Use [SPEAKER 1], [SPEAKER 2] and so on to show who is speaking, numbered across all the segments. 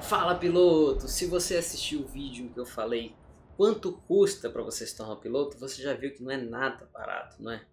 [SPEAKER 1] Fala, piloto! Se você assistiu o vídeo em que eu falei quanto custa para você se tornar piloto, você já viu que não é nada barato, não é?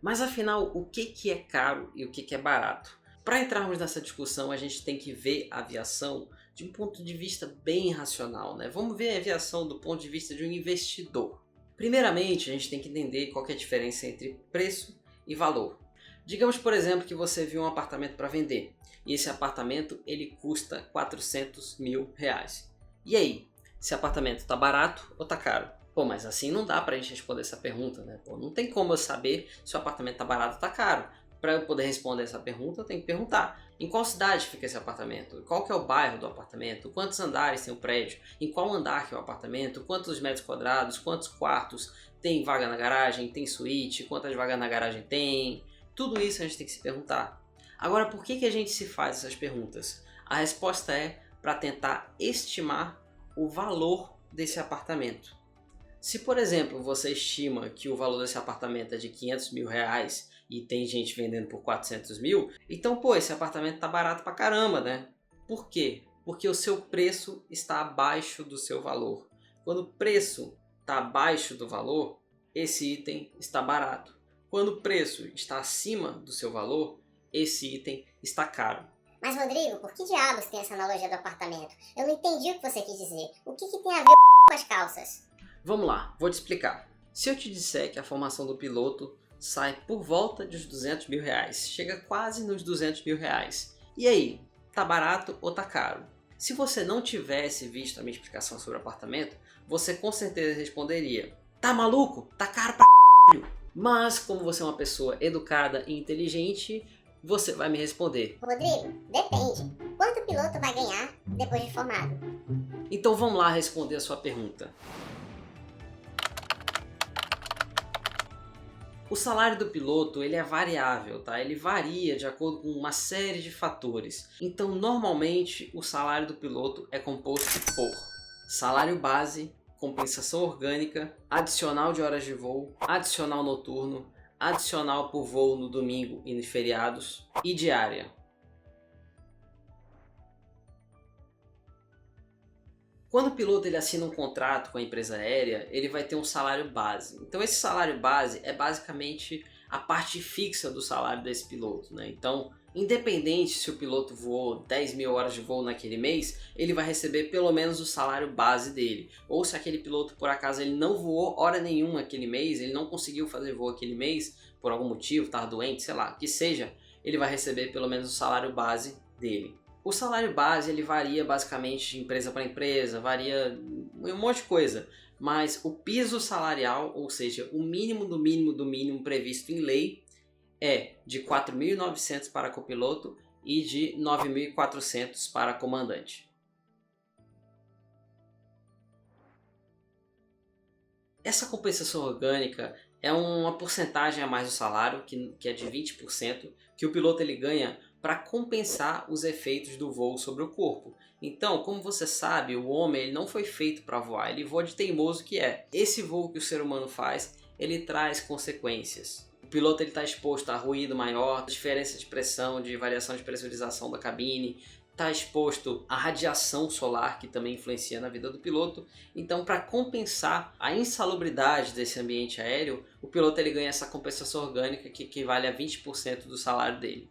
[SPEAKER 1] Mas afinal, o que é caro e o que é barato? Para entrarmos nessa discussão, a gente tem que ver a aviação de um ponto de vista bem racional, né? Vamos ver a aviação do ponto de vista de um investidor. Primeiramente, a gente tem que entender qual que é a diferença entre preço e valor. Digamos, por exemplo, que você viu um apartamento para vender e esse apartamento ele custa 400 mil reais. E aí, esse apartamento está barato ou está caro? Pô, mas assim não dá para a gente responder essa pergunta, né? Pô, não tem como eu saber se o apartamento está barato ou está caro. Para eu poder responder essa pergunta, eu tenho que perguntar: em qual cidade fica esse apartamento? Qual que é o bairro do apartamento? Quantos andares tem o prédio? Em qual andar que é o apartamento? Quantos metros quadrados? Quantos quartos? Tem vaga na garagem? Tem suíte? Quantas vagas na garagem tem? Tudo isso a gente tem que se perguntar. Agora, por que a gente se faz essas perguntas? A resposta é para tentar estimar o valor desse apartamento. Se, por exemplo, você estima que o valor desse apartamento é de 500 mil reais e tem gente vendendo por 400 mil, então, pô, esse apartamento tá barato pra caramba, né? Por quê? Porque o seu preço está abaixo do seu valor. Quando o preço está abaixo do valor, esse item está barato. Quando o preço está acima do seu valor, esse item está caro.
[SPEAKER 2] Mas Rodrigo, por que diabos tem essa analogia do apartamento? Eu não entendi o que você quis dizer. O que tem a ver com as calças?
[SPEAKER 1] Vamos lá, vou te explicar. Se eu te disser que a formação do piloto sai por volta dos 200 mil reais, chega quase nos 200 mil reais. E aí, tá barato ou tá caro? Se você não tivesse visto a minha explicação sobre o apartamento, você com certeza responderia: tá maluco? Tá caro pra c****. Mas como você é uma pessoa educada e inteligente, você vai me responder:
[SPEAKER 2] Rodrigo, depende. Quanto o piloto vai ganhar depois de formado?
[SPEAKER 1] então vamos lá responder a sua pergunta. O salário do piloto ele é variável, tá? Ele varia de acordo com uma série de fatores. Então, normalmente, o salário do piloto é composto por salário base, compensação orgânica, adicional de horas de voo, adicional noturno, adicional por voo no domingo e nos feriados e diária. Quando o piloto ele assina um contrato com a empresa aérea, ele vai ter um salário base. Então esse salário base é basicamente a parte fixa do salário desse piloto, né? Então, independente se o piloto voou 10 mil horas de voo naquele mês, ele vai receber pelo menos o salário base dele. Ou se aquele piloto, por acaso, ele não voou hora nenhuma aquele mês, ele não conseguiu fazer voo aquele mês, por algum motivo, estava doente, sei lá, que seja, ele vai receber pelo menos o salário base dele. O salário base ele varia basicamente de empresa para empresa, varia um monte de coisa, mas o piso salarial, ou seja, o mínimo do mínimo do mínimo previsto em lei, é de 4.900 para copiloto e de 9.400 para comandante. Essa compensação orgânica é uma porcentagem a mais do salário, que é de 20%, que o piloto ele ganha para compensar os efeitos do voo sobre o corpo. Então, como você sabe, o homem ele não foi feito para voar, ele voa de teimoso que é. Esse voo que o ser humano faz, ele traz consequências. O piloto está exposto a ruído maior, diferença de pressão, de variação de pressurização da cabine, está exposto à radiação solar, que também influencia na vida do piloto. Então, para compensar a insalubridade desse ambiente aéreo, o piloto ele ganha essa compensação orgânica que equivale a 20% do salário dele.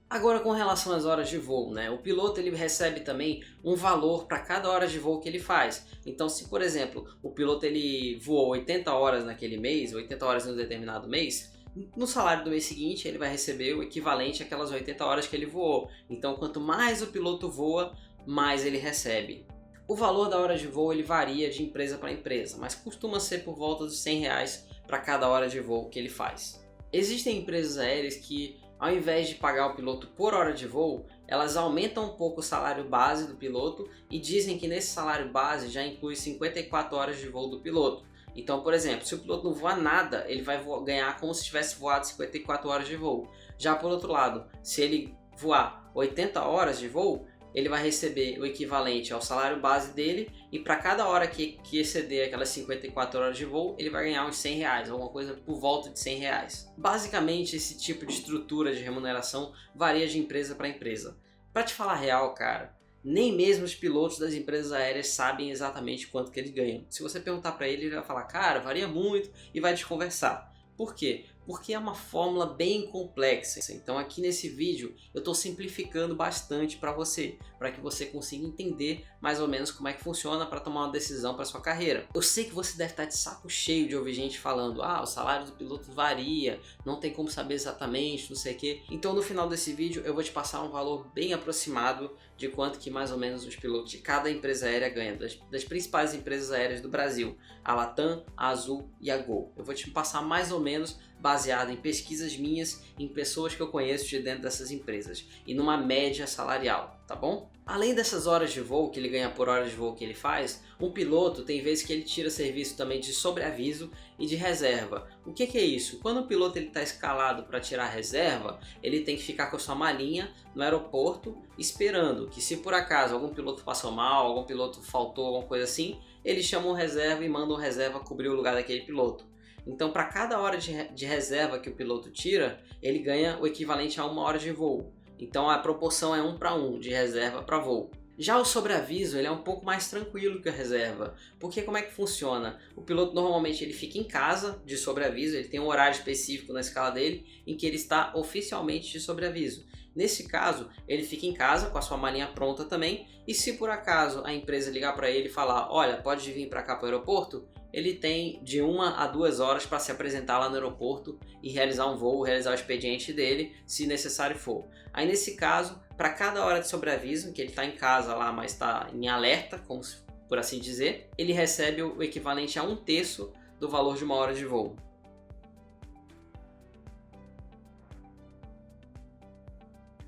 [SPEAKER 1] Agora, com relação às horas de voo, né? O piloto ele recebe também um valor para cada hora de voo que ele faz. Então, se por exemplo, o piloto ele voou 80 horas naquele mês, 80 horas em um determinado mês, no salário do mês seguinte ele vai receber o equivalente àquelas 80 horas que ele voou. Então, quanto mais o piloto voa, mais ele recebe. O valor da hora de voo ele varia de empresa para empresa, mas costuma ser por volta dos R$100 para cada hora de voo que ele faz. Existem empresas aéreas que, ao invés de pagar o piloto por hora de voo, elas aumentam um pouco o salário base do piloto e dizem que nesse salário base já inclui 54 horas de voo do piloto. Então, por exemplo, se o piloto não voar nada, ele vai ganhar como se tivesse voado 54 horas de voo. Já por outro lado, se ele voar 80 horas de voo, ele vai receber o equivalente ao salário base dele, e para cada hora que exceder aquelas 54 horas de voo, ele vai ganhar uns 100 reais, alguma coisa por volta de 100 reais. Basicamente, esse tipo de estrutura de remuneração varia de empresa para empresa. Para te falar a real, cara, nem mesmo os pilotos das empresas aéreas sabem exatamente quanto que eles ganham. Se você perguntar para ele, ele vai falar, cara, varia muito, e vai desconversar. Por quê? Porque é uma fórmula bem complexa. Então aqui nesse vídeo eu estou simplificando bastante para você que consiga entender mais ou menos como é que funciona para tomar uma decisão para sua carreira. Eu sei que você deve estar de saco cheio de ouvir gente falando, o salário do piloto varia, não tem como saber exatamente, não sei o que. Então no final desse vídeo eu vou te passar um valor bem aproximado de quanto que mais ou menos os pilotos de cada empresa aérea ganham, das principais empresas aéreas do Brasil, a Latam, a Azul e a Gol. Eu vou te passar mais ou menos baseado em pesquisas minhas, em pessoas que eu conheço de dentro dessas empresas e numa média salarial, tá bom? Além dessas horas de voo que ele ganha por hora de voo que ele faz, um piloto tem vezes que ele tira serviço também de sobreaviso e de reserva. O que é isso? Quando o piloto está escalado para tirar reserva, ele tem que ficar com a sua malinha no aeroporto esperando que, se por acaso algum piloto passou mal, algum piloto faltou, alguma coisa assim, eles chamam reserva e mandam reserva cobrir o lugar daquele piloto. Então, para cada hora de reserva que o piloto tira, ele ganha o equivalente a 1 hora de voo. Então, a proporção é 1 para 1, de reserva para voo. Já o sobreaviso, ele é um pouco mais tranquilo que a reserva, porque como é que funciona? O piloto normalmente ele fica em casa de sobreaviso, ele tem um horário específico na escala dele em que ele está oficialmente de sobreaviso. Nesse caso, ele fica em casa com a sua malinha pronta também, e se por acaso a empresa ligar para ele e falar, olha, pode vir para cá para o aeroporto, ele tem de 1 a 2 horas para se apresentar lá no aeroporto e realizar um voo, realizar o expediente dele, se necessário for. Aí nesse caso, para cada hora de sobreaviso, que ele está em casa lá, mas está em alerta, como por assim dizer, ele recebe o equivalente a 1/3 do valor de 1 hora de voo.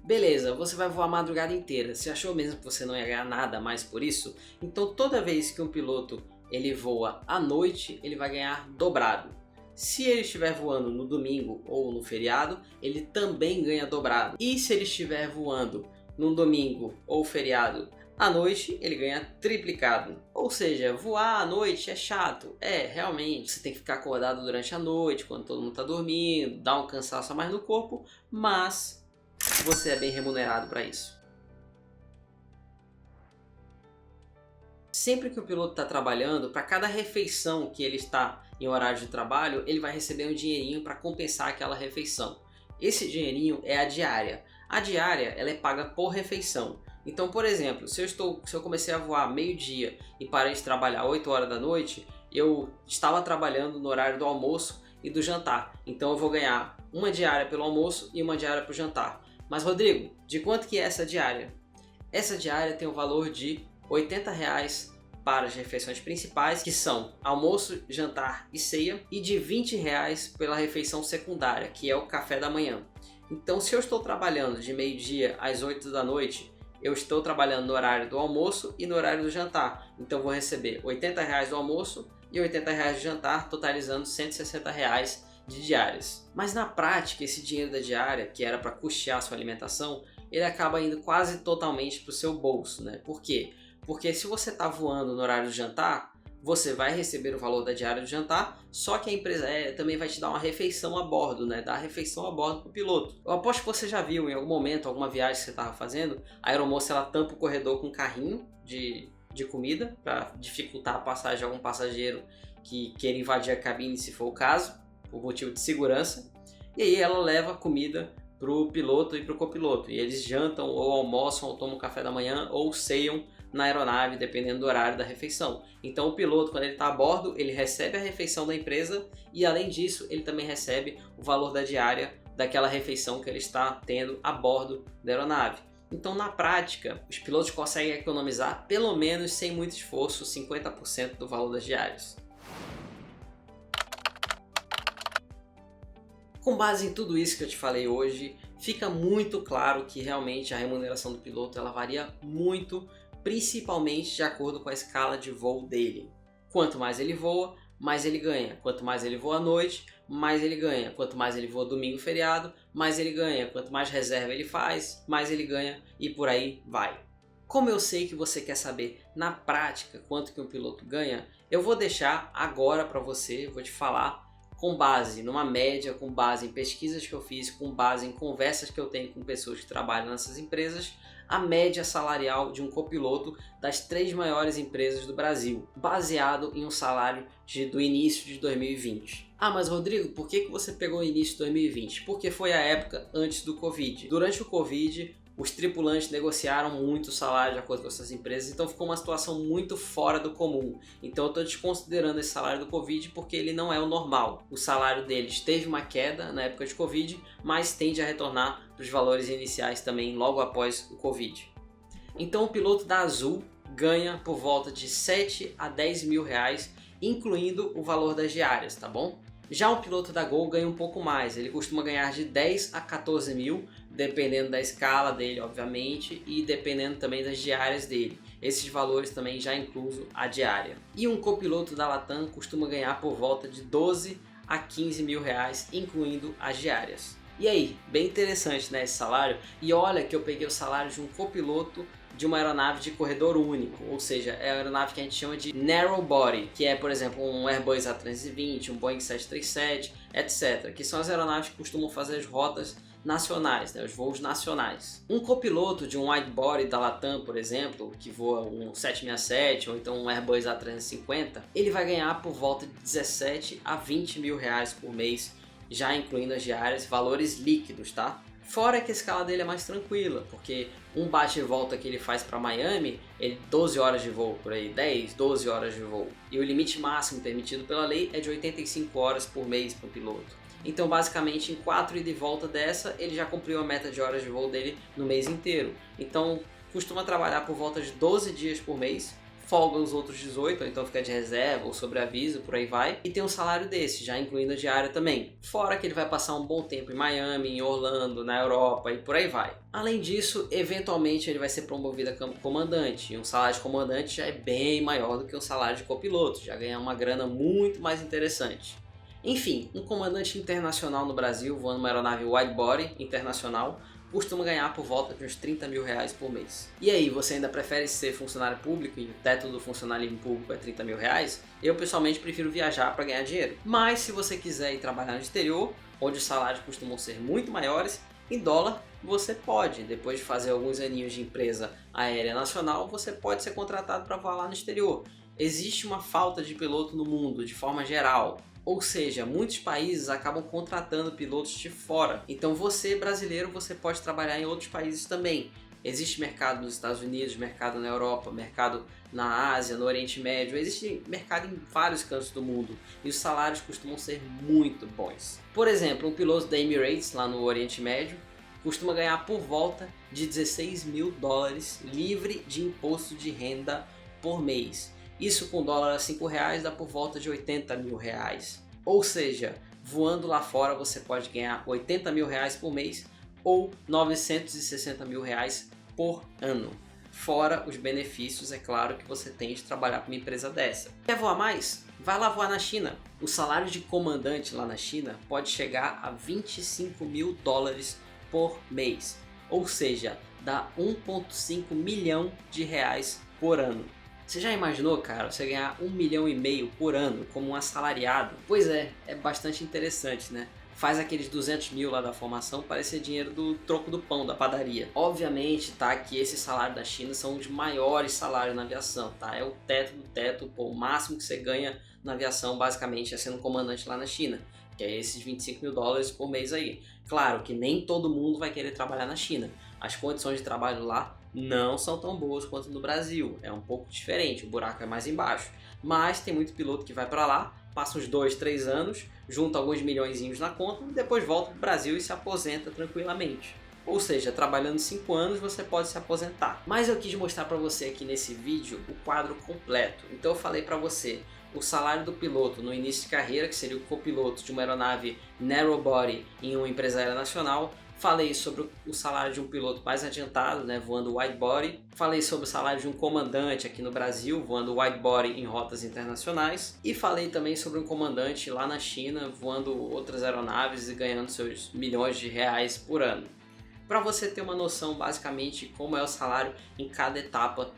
[SPEAKER 1] Beleza, você vai voar a madrugada inteira. Você achou mesmo que você não ia ganhar nada mais por isso? Então toda vez que um piloto ele voa à noite, ele vai ganhar dobrado. Se ele estiver voando no domingo ou no feriado, ele também ganha dobrado. E se ele estiver voando no domingo ou feriado à noite, ele ganha triplicado. Ou seja, voar à noite é chato. Realmente, você tem que ficar acordado durante a noite, quando todo mundo está dormindo, dá um cansaço a mais no corpo, mas você é bem remunerado para isso. Sempre que o piloto está trabalhando, para cada refeição que ele está em horário de trabalho, ele vai receber um dinheirinho para compensar aquela refeição. Esse dinheirinho é a diária. A diária ela é paga por refeição. Então, por exemplo, se eu comecei a voar meio-dia e parei de trabalhar 8 horas da noite, eu estava trabalhando no horário do almoço e do jantar. Então eu vou ganhar uma diária pelo almoço e uma diária para o jantar. Mas Rodrigo, de quanto que é essa diária? Essa diária tem o valor de R$80 para as refeições principais, que são almoço, jantar e ceia, e de R$20 pela refeição secundária, que é o café da manhã. Então, se eu estou trabalhando de meio-dia às 8 da noite, eu estou trabalhando no horário do almoço e no horário do jantar. Então, vou receber R$80 do almoço e R$80 de jantar, totalizando R$160 de diárias. Mas na prática, esse dinheiro da diária, que era para custear a sua alimentação, ele acaba indo quase totalmente para o seu bolso, né? Por quê? Porque se você está voando no horário do jantar, você vai receber o valor da diária do jantar, só que a empresa aérea também vai te dar uma refeição a bordo, né? Dar refeição a bordo para o piloto. Eu aposto que você já viu em algum momento, alguma viagem que você estava fazendo, a aeromoça ela tampa o corredor com um carrinho de comida para dificultar a passagem de algum passageiro que queira invadir a cabine, se for o caso, por motivo de segurança. E aí ela leva comida para o piloto e para o copiloto. E eles jantam ou almoçam ou tomam café da manhã ou ceiam na aeronave, dependendo do horário da refeição. Então o piloto, quando ele está a bordo, ele recebe a refeição da empresa e, além disso, ele também recebe o valor da diária daquela refeição que ele está tendo a bordo da aeronave. Então, na prática, os pilotos conseguem economizar, pelo menos sem muito esforço, 50% do valor das diárias. Com base em tudo isso que eu te falei hoje, fica muito claro que realmente a remuneração do piloto ela varia muito, principalmente de acordo com a escala de voo dele. Quanto mais ele voa, mais ele ganha. Quanto mais ele voa à noite, mais ele ganha. Quanto mais ele voa domingo feriado, mais ele ganha. Quanto mais reserva ele faz, mais ele ganha e por aí vai. Como eu sei que você quer saber na prática quanto que um piloto ganha, eu vou deixar agora para você, vou te falar com base numa média, com base em pesquisas que eu fiz, com base em conversas que eu tenho com pessoas que trabalham nessas empresas, a média salarial de um copiloto das 3 maiores empresas do Brasil, baseado em um salário do início de 2020. Ah, mas Rodrigo, por que você pegou o início de 2020? Porque foi a época antes do Covid. Durante o Covid, os tripulantes negociaram muito o salário de acordo com essas empresas, então ficou uma situação muito fora do comum. Então eu estou desconsiderando esse salário do Covid porque ele não é o normal. O salário deles teve uma queda na época de Covid, mas tende a retornar para os valores iniciais também logo após o Covid. Então o piloto da Azul ganha por volta de 7 a 10 mil reais, incluindo o valor das diárias, tá bom? Já o piloto da Gol ganha um pouco mais, ele costuma ganhar de 10 a 14 mil, dependendo da escala dele, obviamente, e dependendo também das diárias dele. Esses valores também já incluso a diária. E um copiloto da Latam costuma ganhar por volta de 12 a 15 mil reais, incluindo as diárias. E aí, bem interessante, né, esse salário? E olha que eu peguei o salário de um copiloto de uma aeronave de corredor único, ou seja, é a aeronave que a gente chama de narrow body, que é, por exemplo, um Airbus A320, um Boeing 737, etc., que são as aeronaves que costumam fazer as rotas nacionais, né, os voos nacionais. Um copiloto de um wide body da Latam, por exemplo, que voa um 767 ou então um Airbus A350, ele vai ganhar por volta de 17 a 20 mil reais por mês, já incluindo as diárias, valores líquidos, tá? Fora que a escala dele é mais tranquila, porque um bate e volta que ele faz para Miami, ele 12 horas de voo por aí, 10, 12 horas de voo. E o limite máximo permitido pela lei é de 85 horas por mês para o piloto. Então basicamente em 4 ida e volta dessa, ele já cumpriu a meta de horas de voo dele no mês inteiro. Então costuma trabalhar por volta de 12 dias por mês, folga os outros 18, ou então fica de reserva ou sobreaviso, por aí vai, e tem um salário desse, já incluindo a diária também. Fora que ele vai passar um bom tempo em Miami, em Orlando, na Europa e por aí vai. Além disso, eventualmente ele vai ser promovido a comandante, e um salário de comandante já é bem maior do que um salário de copiloto, já ganha uma grana muito mais interessante. Enfim, um comandante internacional no Brasil, voando uma aeronave widebody internacional, costuma ganhar por volta de uns 30 mil reais por mês. E aí, você ainda prefere ser funcionário público e o teto do funcionalismo público é 30 mil reais? Eu pessoalmente prefiro viajar para ganhar dinheiro. Mas se você quiser ir trabalhar no exterior, onde os salários costumam ser muito maiores, em dólar você pode. Depois de fazer alguns aninhos de empresa aérea nacional, você pode ser contratado para voar lá no exterior. Existe uma falta de piloto no mundo, de forma geral. Ou seja, muitos países acabam contratando pilotos de fora. Então você, brasileiro, você pode trabalhar em outros países também. Existe mercado nos Estados Unidos, mercado na Europa, mercado na Ásia, no Oriente Médio. Existe mercado em vários cantos do mundo. E os salários costumam ser muito bons. Por exemplo, um piloto da Emirates, lá no Oriente Médio, costuma ganhar por volta de 16 mil dólares livre de imposto de renda por mês. Isso com dólar a 5 reais dá por volta de 80 mil reais. Ou seja, voando lá fora você pode ganhar 80 mil reais por mês ou 960 mil reais por ano. Fora os benefícios, é claro, que você tem de trabalhar com uma empresa dessa. Quer voar mais? Vai lá voar na China. O salário de comandante lá na China pode chegar a 25 mil dólares por mês. Ou seja, dá 1,5 milhão de reais por ano. Você já imaginou, cara, você ganhar 1,5 milhão por ano como um assalariado? Pois é bastante interessante, né? Faz aqueles 200 mil lá da formação parecer dinheiro do troco do pão da padaria. Obviamente, tá, que esses salários da China são os maiores salários na aviação, tá? É o teto do teto, pô, o máximo que você ganha na aviação basicamente é sendo comandante lá na China, que é esses 25 mil dólares por mês aí. Claro que nem todo mundo vai querer trabalhar na China. As condições de trabalho lá não são tão boas quanto no Brasil, é um pouco diferente, o buraco é mais embaixo, mas tem muito piloto que vai para lá, passa uns 2, 3 anos, junta alguns milhõezinhos na conta e depois volta para o Brasil e se aposenta tranquilamente. Ou seja, trabalhando 5 anos você pode se aposentar. Mas eu quis mostrar para você aqui nesse vídeo o quadro completo, então eu falei para você o salário do piloto no início de carreira, que seria o copiloto de uma aeronave narrow body em uma empresa aérea nacional. Falei sobre o salário de um piloto mais adiantado, né, voando wide body. Falei sobre o salário de um comandante aqui no Brasil, voando wide body em rotas internacionais. E falei também sobre um comandante lá na China, voando outras aeronaves e ganhando seus milhões de reais por ano. para você ter uma noção basicamente como é o salário em cada etapa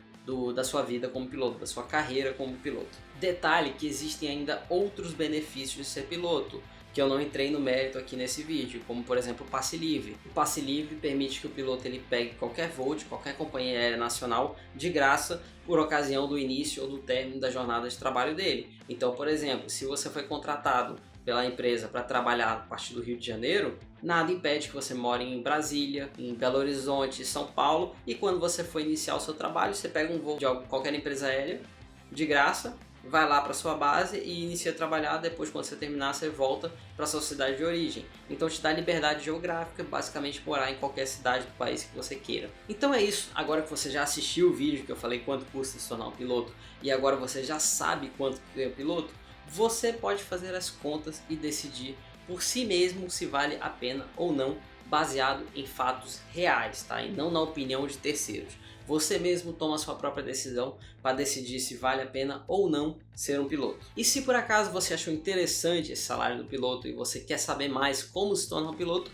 [SPEAKER 1] da sua vida como piloto, da sua carreira como piloto. Detalhe que existem ainda outros benefícios de ser piloto, que eu não entrei no mérito aqui nesse vídeo, como por exemplo o passe livre. O passe livre permite que o piloto ele pegue qualquer voo de qualquer companhia aérea nacional de graça por ocasião do início ou do término da jornada de trabalho dele. Então, por exemplo, se você foi contratado pela empresa para trabalhar a partir do Rio de Janeiro, nada impede que você more em Brasília, em Belo Horizonte, São Paulo, e quando você for iniciar o seu trabalho, você pega um voo de qualquer empresa aérea de graça, vai lá para sua base e inicia a trabalhar. Depois, quando você terminar, você volta para sua cidade de origem. Então te dá liberdade geográfica, basicamente morar em qualquer cidade do país que você queira. Então é isso, agora que você já assistiu o vídeo que eu falei quanto custa se tornar um piloto, e agora você já sabe quanto ganha o piloto, você pode fazer as contas e decidir por si mesmo se vale a pena ou não, baseado em fatos reais, tá? E não na opinião de terceiros. Você mesmo toma a sua própria decisão para decidir se vale a pena ou não ser um piloto. E se por acaso você achou interessante esse salário do piloto e você quer saber mais como se torna um piloto,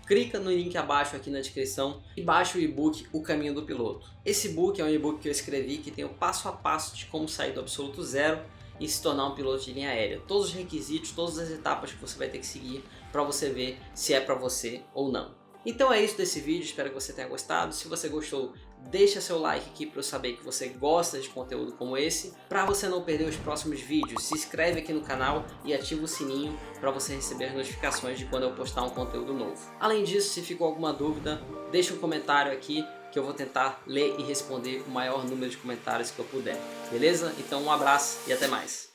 [SPEAKER 1] clica no link abaixo aqui na descrição e baixa o e-book O Caminho do Piloto. Esse e-book é um e-book que eu escrevi que tem o passo a passo de como sair do absoluto zero e se tornar um piloto de linha aérea. Todos os requisitos, todas as etapas que você vai ter que seguir para você ver se é para você ou não. Então é isso desse vídeo, espero que você tenha gostado. Se você gostou, deixa seu like aqui para eu saber que você gosta de conteúdo como esse. Para você não perder os próximos vídeos, se inscreve aqui no canal e ativa o sininho para você receber as notificações de quando eu postar um conteúdo novo. Além disso, se ficou alguma dúvida, deixa um comentário aqui que eu vou tentar ler e responder o maior número de comentários que eu puder. Beleza? Então um abraço e até mais.